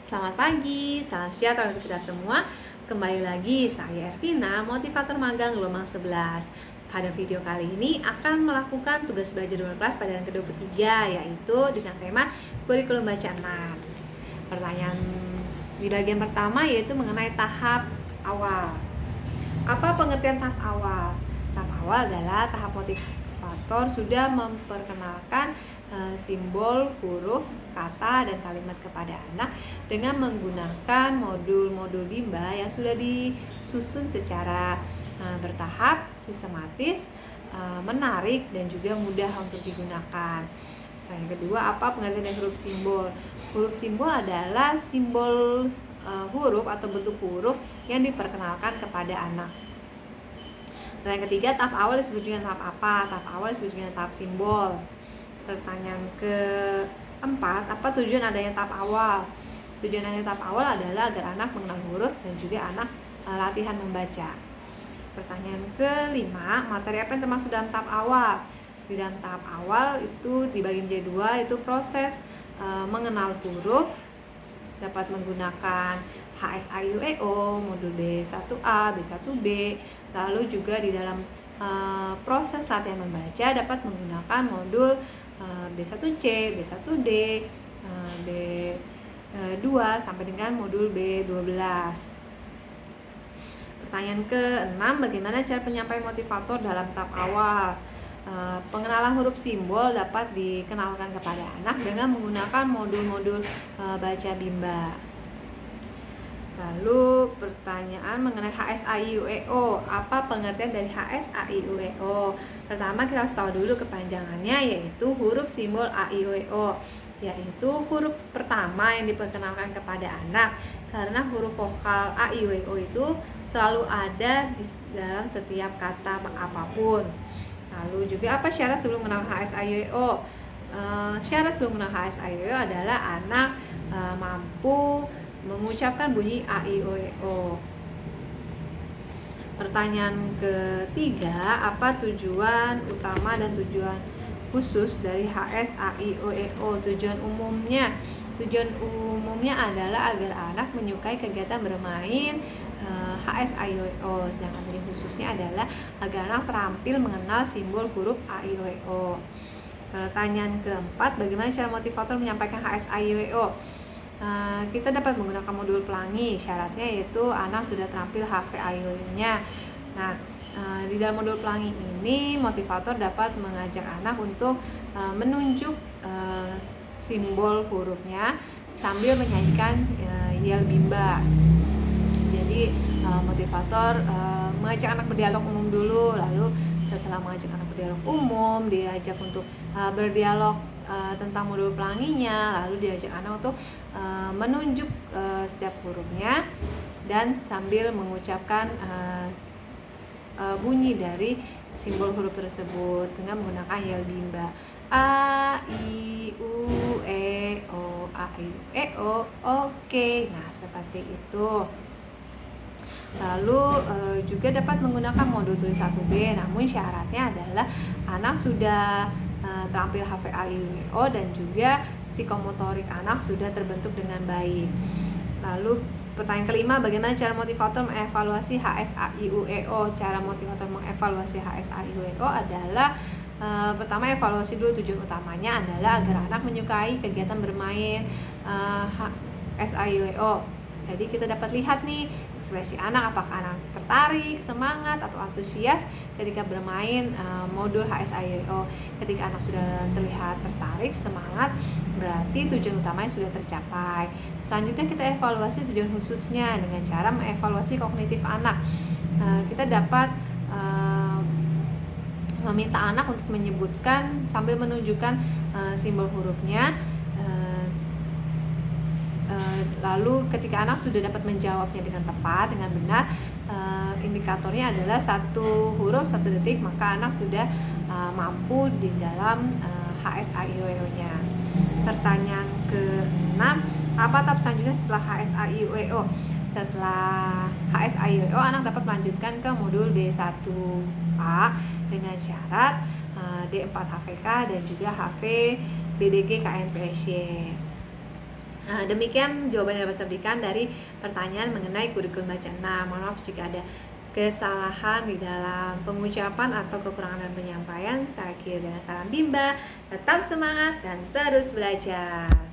Selamat pagi, salam sejahtera untuk kita semua. Kembali lagi saya Ervina, motivator magang gelombang 11. Pada video kali ini akan melakukan tugas belajar 2 kelas pada yang ke-23, yaitu dengan tema kurikulum baca 6. Pertanyaan di bagian pertama yaitu mengenai tahap awal. Apa pengertian tahap awal? Tahap awal adalah tahap motivator sudah memperkenalkan simbol, huruf, kata, dan kalimat kepada anak dengan menggunakan modul-modul bimba yang sudah disusun secara bertahap, sistematis, menarik, dan juga mudah untuk digunakan. Nah, yang kedua, apa pengertian dari huruf simbol? Huruf simbol adalah simbol huruf atau bentuk huruf yang diperkenalkan kepada anak. Nah, yang ketiga, tahap awal disebut dengan tahap apa? Tahap awal disebut dengan tahap simbol. Pertanyaan keempat, apa tujuan adanya tahap awal? Tujuan adanya tahap awal adalah agar anak mengenal huruf dan juga anak latihan membaca. Pertanyaan kelima, materi apa yang termasuk dalam tahap awal? Di dalam tahap awal itu dibagi menjadi dua, itu proses mengenal huruf, dapat menggunakan HSAIUEO, modul B1A, B1B, lalu juga di dalam proses latihan membaca dapat menggunakan modul B1C, B1D, B2 sampai dengan modul B12. Pertanyaan ke-6, bagaimana cara penyampaian motivator dalam tahap awal? Pengenalan huruf simbol dapat dikenalkan kepada anak dengan menggunakan modul-modul baca bimba. Lalu pertanyaan mengenai HSAIUEO. Apa pengertian dari HSAIUEO? Pertama kita harus tahu dulu kepanjangannya, yaitu huruf simbol AIUEO, yaitu huruf pertama yang diperkenalkan kepada anak, karena huruf vokal AIUEO itu selalu ada di dalam setiap kata apapun. Lalu juga apa syarat sebelum mengenal HSAIUEO? Syarat sebelum mengenal HSAIUEO adalah anak mampu mengucapkan bunyi a, i, o, e, o. Pertanyaan ketiga, apa tujuan utama dan tujuan khusus dari HSAIUEO? Tujuan umumnya adalah agar anak menyukai kegiatan bermain HSAIUEO, sedangkan tujuan khususnya adalah agar anak terampil mengenal simbol huruf AIUEO. Pertanyaan keempat, bagaimana cara motivator menyampaikan HSAIUEO? Kita dapat menggunakan modul pelangi. Syaratnya yaitu anak sudah terampil HVAIU-nya. Nah, di dalam modul pelangi ini motivator dapat mengajak anak untuk menunjuk simbol hurufnya sambil menyanyikan yel bimba. Jadi motivator mengajak anak berdialog umum dulu, lalu setelah mengajak anak berdialog umum, diajak untuk berdialog tentang modul pelanginya, lalu diajak anak untuk menunjuk setiap hurufnya dan sambil mengucapkan bunyi dari simbol huruf tersebut dengan menggunakan yel bimba. A, I, U, E, O, A, I, U, E, O. Oke, nah seperti itu. Lalu juga dapat menggunakan modul tulis 1B, namun syaratnya adalah anak sudah terampil HVAIUEO dan juga psikomotorik anak sudah terbentuk dengan baik. Lalu pertanyaan kelima, bagaimana cara motivator mengevaluasi HSAIUEO? Cara motivator mengevaluasi HSAIUEO adalah pertama, evaluasi dulu. Tujuan utamanya adalah agar anak menyukai kegiatan bermain HSAIUEO. Jadi kita dapat lihat nih ekspresi anak, apakah anak tertarik, semangat, atau antusias ketika bermain modul HSAIUEO. Ketika anak sudah terlihat tertarik, semangat, berarti tujuan utamanya sudah tercapai. Selanjutnya kita evaluasi tujuan khususnya dengan cara mengevaluasi kognitif anak. Kita dapat meminta anak untuk menyebutkan sambil menunjukkan simbol hurufnya. Lalu ketika anak sudah dapat menjawabnya dengan tepat, dengan benar, indikatornya adalah 1 huruf 1 detik, maka anak sudah mampu di dalam HSAIUEO-nya. Pertanyaan ke-6, apa tahap selanjutnya setelah HSAIUEO? Setelah HSAIUEO, anak dapat melanjutkan ke modul B1A dengan syarat D4 HVK dan juga HV BDG KNPSY. Demikian jawaban yang dapat saya berikan dari pertanyaan mengenai kurikulum baca. Mohon maaf jika ada kesalahan di dalam pengucapan atau kekurangan dalam penyampaian. Saya akhiri dengan salam Bimba, tetap semangat dan terus belajar.